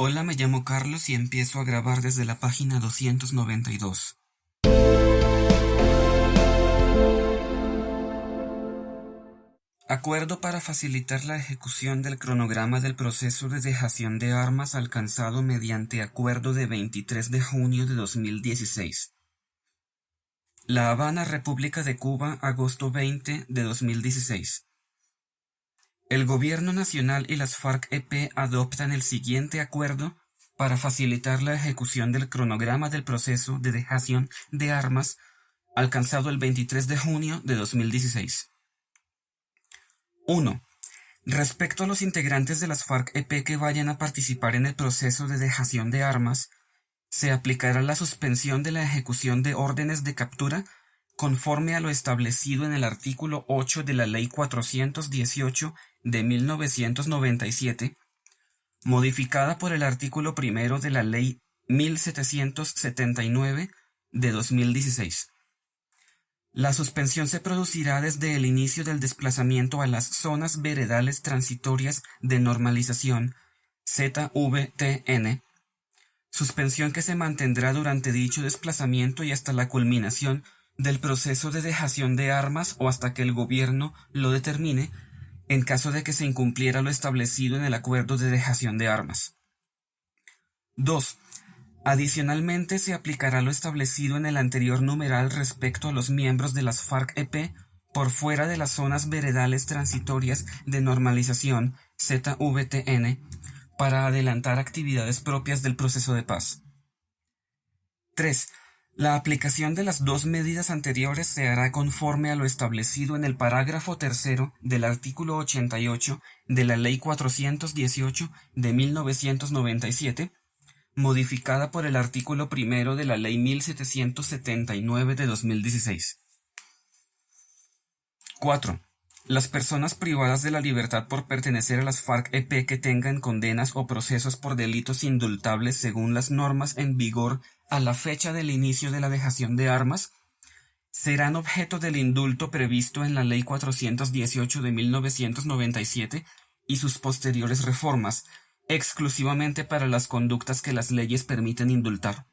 Hola, me llamo Carlos y empiezo a grabar desde la página 292. Acuerdo para facilitar la ejecución del cronograma del proceso de dejación de armas alcanzado mediante acuerdo de 23 de junio de 2016. La Habana, República de Cuba, agosto 20 de 2016. El Gobierno Nacional y las FARC-EP adoptan el siguiente acuerdo para facilitar la ejecución del cronograma del proceso de dejación de armas alcanzado el 23 de junio de 2016. 1. Respecto a los integrantes de las FARC-EP que vayan a participar en el proceso de dejación de armas, se aplicará la suspensión de la ejecución de órdenes de captura conforme a lo establecido en el artículo 8 de la Ley 418 de 1997, modificada por el artículo 1 de la Ley 1779 de 2016. La suspensión se producirá desde el inicio del desplazamiento a las zonas veredales transitorias de normalización, ZVTN, suspensión que se mantendrá durante dicho desplazamiento y hasta la culminación del proceso de dejación de armas o hasta que el gobierno lo determine, en caso de que se incumpliera lo establecido en el acuerdo de dejación de armas. 2. Adicionalmente, se aplicará lo establecido en el anterior numeral respecto a los miembros de las FARC-EP por fuera de las zonas veredales transitorias de normalización, ZVTN, para adelantar actividades propias del proceso de paz. 3. La aplicación de las dos medidas anteriores se hará conforme a lo establecido en el parágrafo tercero del artículo 88 de la Ley 418 de 1997, modificada por el artículo 1 de la Ley 1779 de 2016. 4. Las personas privadas de la libertad por pertenecer a las FARC-EP que tengan condenas o procesos por delitos indultables según las normas en vigor a la fecha del inicio de la dejación de armas, serán objeto del indulto previsto en la Ley 418 de 1997 y sus posteriores reformas, exclusivamente para las conductas que las leyes permiten indultar.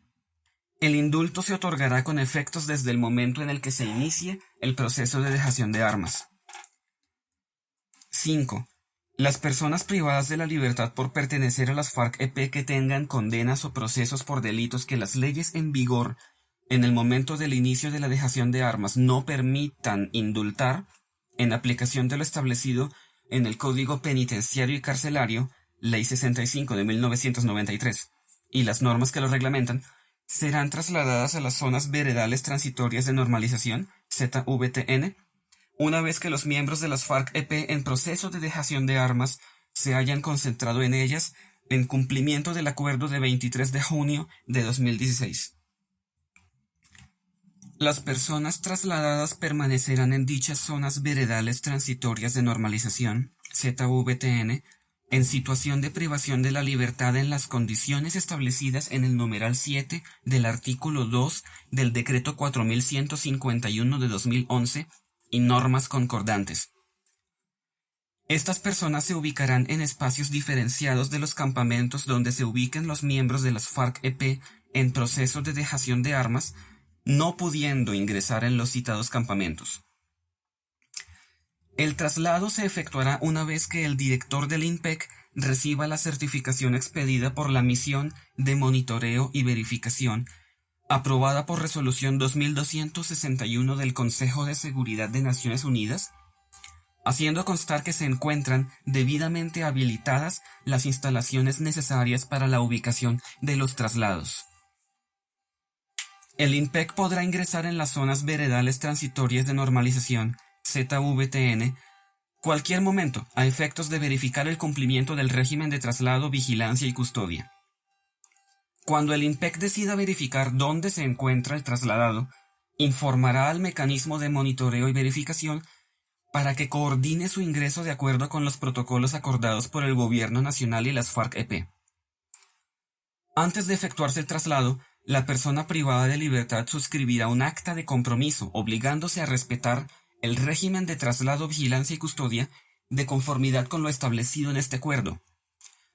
El indulto se otorgará con efectos desde el momento en el que se inicie el proceso de dejación de armas. 5. Las personas privadas de la libertad por pertenecer a las FARC-EP que tengan condenas o procesos por delitos que las leyes en vigor en el momento del inicio de la dejación de armas no permitan indultar, en aplicación de lo establecido en el Código Penitenciario y Carcelario, Ley 65 de 1993, y las normas que lo reglamentan, serán trasladadas a las zonas veredales transitorias de normalización, ZVTN, una vez que los miembros de las FARC-EP en proceso de dejación de armas se hayan concentrado en ellas en cumplimiento del acuerdo de 23 de junio de 2016. Las personas trasladadas permanecerán en dichas zonas veredales transitorias de normalización, ZVTN, en situación de privación de la libertad en las condiciones establecidas en el numeral 7 del artículo 2 del Decreto 4151 de 2011 y normas concordantes. Estas personas se ubicarán en espacios diferenciados de los campamentos donde se ubiquen los miembros de las FARC-EP en proceso de dejación de armas, no pudiendo ingresar en los citados campamentos. El traslado se efectuará una vez que el director del INPEC reciba la certificación expedida por la Misión de Monitoreo y Verificación, aprobada por Resolución 2261 del Consejo de Seguridad de Naciones Unidas, haciendo constar que se encuentran debidamente habilitadas las instalaciones necesarias para la ubicación de los traslados. El INPEC podrá ingresar en las zonas veredales transitorias de normalización, ZVTN, cualquier momento, a efectos de verificar el cumplimiento del régimen de traslado, vigilancia y custodia. Cuando el INPEC decida verificar dónde se encuentra el trasladado, informará al mecanismo de monitoreo y verificación para que coordine su ingreso de acuerdo con los protocolos acordados por el Gobierno Nacional y las FARC-EP. Antes de efectuarse el traslado, la persona privada de libertad suscribirá un acta de compromiso obligándose a respetar el régimen de traslado, vigilancia y custodia de conformidad con lo establecido en este acuerdo,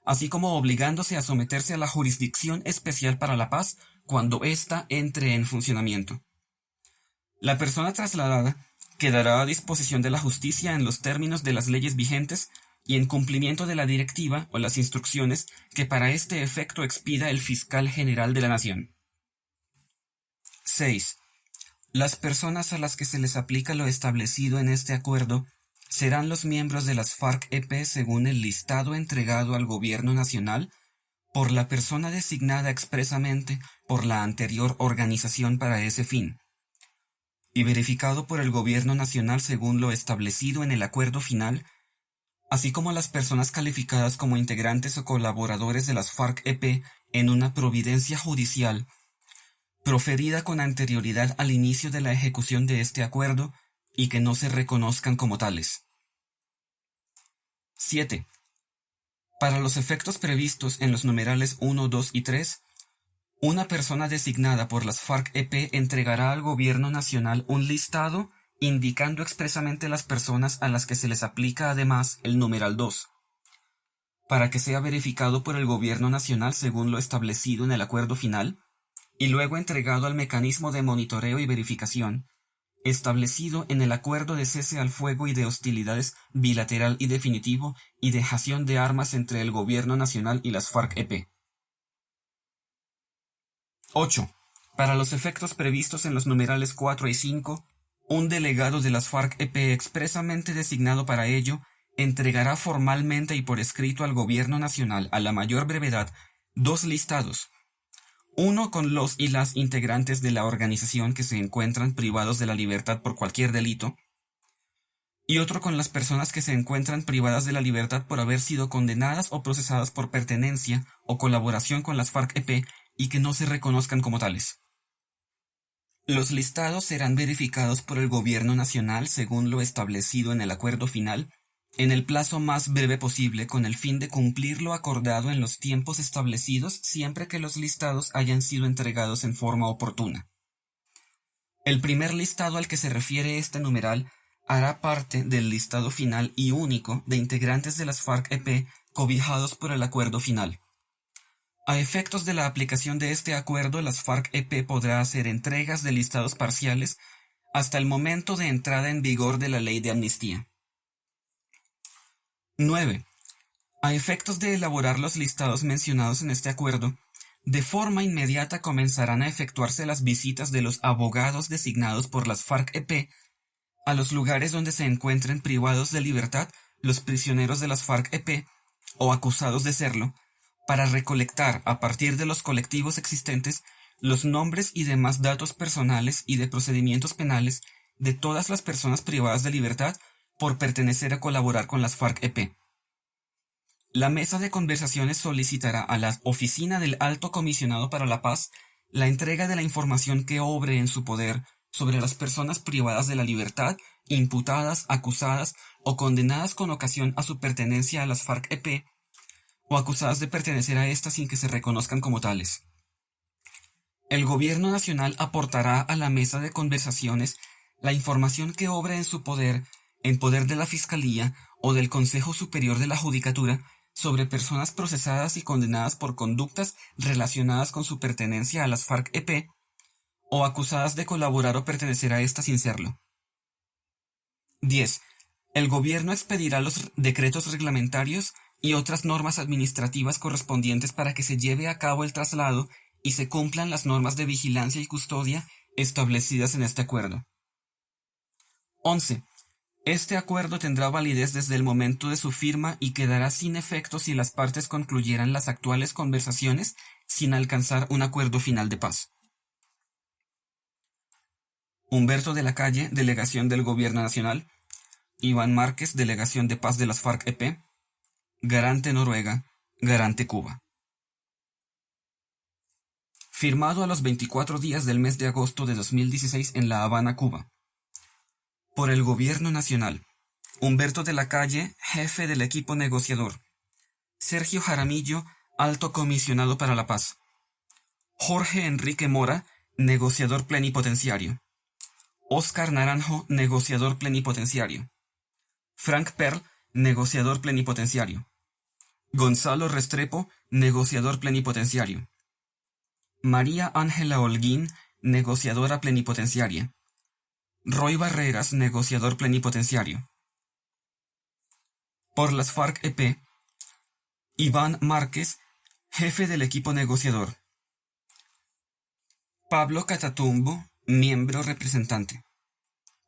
así como obligándose a someterse a la Jurisdicción Especial para la Paz cuando ésta entre en funcionamiento. La persona trasladada quedará a disposición de la justicia en los términos de las leyes vigentes y en cumplimiento de la directiva o las instrucciones que para este efecto expida el fiscal general de la Nación. 6. Las personas a las que se les aplica lo establecido en este acuerdo serán los miembros de las FARC-EP según el listado entregado al Gobierno Nacional por la persona designada expresamente por la anterior organización para ese fin, y verificado por el Gobierno Nacional según lo establecido en el acuerdo final, así como las personas calificadas como integrantes o colaboradores de las FARC-EP en una providencia judicial proferida con anterioridad al inicio de la ejecución de este acuerdo y que no se reconozcan como tales. 7. Para los efectos previstos en los numerales 1, 2 y 3, una persona designada por las FARC-EP entregará al Gobierno Nacional un listado indicando expresamente las personas a las que se les aplica además el numeral 2, para que sea verificado por el Gobierno Nacional según lo establecido en el acuerdo final, y luego entregado al mecanismo de monitoreo y verificación, establecido en el acuerdo de cese al fuego y de hostilidades bilateral y definitivo y dejación de armas entre el Gobierno Nacional y las FARC-EP. 8. Para los efectos previstos en los numerales 4 y 5, un delegado de las FARC-EP expresamente designado para ello entregará formalmente y por escrito al Gobierno Nacional a la mayor brevedad 2 listados, uno con los y las integrantes de la organización que se encuentran privados de la libertad por cualquier delito, y otro con las personas que se encuentran privadas de la libertad por haber sido condenadas o procesadas por pertenencia o colaboración con las FARC-EP y que no se reconozcan como tales. Los listados serán verificados por el Gobierno Nacional según lo establecido en el acuerdo final, en el plazo más breve posible con el fin de cumplir lo acordado en los tiempos establecidos siempre que los listados hayan sido entregados en forma oportuna. El primer listado al que se refiere este numeral hará parte del listado final y único de integrantes de las FARC-EP cobijados por el acuerdo final. A efectos de la aplicación de este acuerdo, las FARC-EP podrá hacer entregas de listados parciales hasta el momento de entrada en vigor de la ley de amnistía. 9. A efectos de elaborar los listados mencionados en este acuerdo, de forma inmediata comenzarán a efectuarse las visitas de los abogados designados por las FARC-EP a los lugares donde se encuentren privados de libertad los prisioneros de las FARC-EP o acusados de serlo, para recolectar a partir de los colectivos existentes los nombres y demás datos personales y de procedimientos penales de todas las personas privadas de libertad por pertenecer a colaborar con las FARC-EP. La mesa de conversaciones solicitará a la oficina del Alto Comisionado para la Paz la entrega de la información que obre en su poder sobre las personas privadas de la libertad, imputadas, acusadas o condenadas con ocasión a su pertenencia a las FARC-EP o acusadas de pertenecer a estas sin que se reconozcan como tales. El Gobierno Nacional aportará a la mesa de conversaciones la información que obre en su poder, en poder de la Fiscalía o del Consejo Superior de la Judicatura, sobre personas procesadas y condenadas por conductas relacionadas con su pertenencia a las FARC-EP o acusadas de colaborar o pertenecer a estas sin serlo. 10. El Gobierno expedirá los decretos reglamentarios y otras normas administrativas correspondientes para que se lleve a cabo el traslado y se cumplan las normas de vigilancia y custodia establecidas en este acuerdo. 11. Este acuerdo tendrá validez desde el momento de su firma y quedará sin efecto si las partes concluyeran las actuales conversaciones sin alcanzar un acuerdo final de paz. Humberto de la Calle, Delegación del Gobierno Nacional. Iván Márquez, Delegación de Paz de las FARC-EP. Garante Noruega, Garante Cuba. Firmado a los 24 días del mes de agosto de 2016 en La Habana, Cuba. Por el Gobierno Nacional. Humberto de la Calle, jefe del equipo negociador. Sergio Jaramillo, Alto Comisionado para la Paz. Jorge Enrique Mora, negociador plenipotenciario. Óscar Naranjo, negociador plenipotenciario. Frank Perl, negociador plenipotenciario. Gonzalo Restrepo, negociador plenipotenciario. María Ángela Holguín, negociadora plenipotenciaria. Roy Barreras, negociador plenipotenciario. Por las FARC-EP, Iván Márquez, jefe del equipo negociador. Pablo Catatumbo, miembro representante.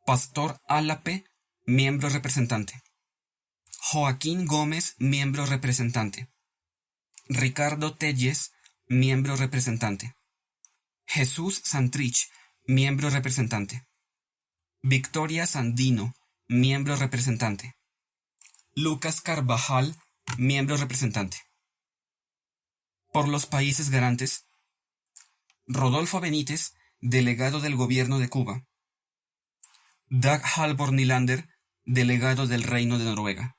Pastor Álape, miembro representante. Joaquín Gómez, miembro representante. Ricardo Telles, miembro representante. Jesús Santrich, miembro representante. Victoria Sandino, miembro representante. Lucas Carvajal, miembro representante. Por los países garantes, Rodolfo Benítez, delegado del Gobierno de Cuba. Dag Halvor Nylander, delegado del Reino de Noruega.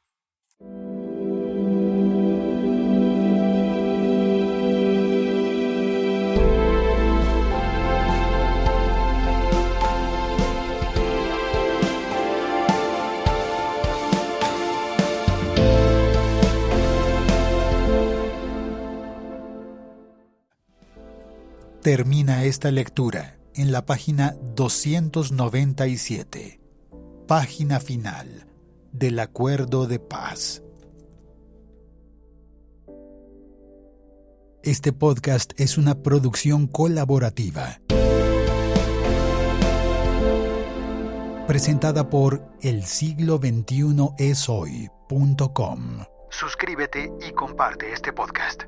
Termina esta lectura en la página 297, página final del Acuerdo de Paz. Este podcast es una producción colaborativa presentada por elsiglo21eshoy.com. Suscríbete y comparte este podcast.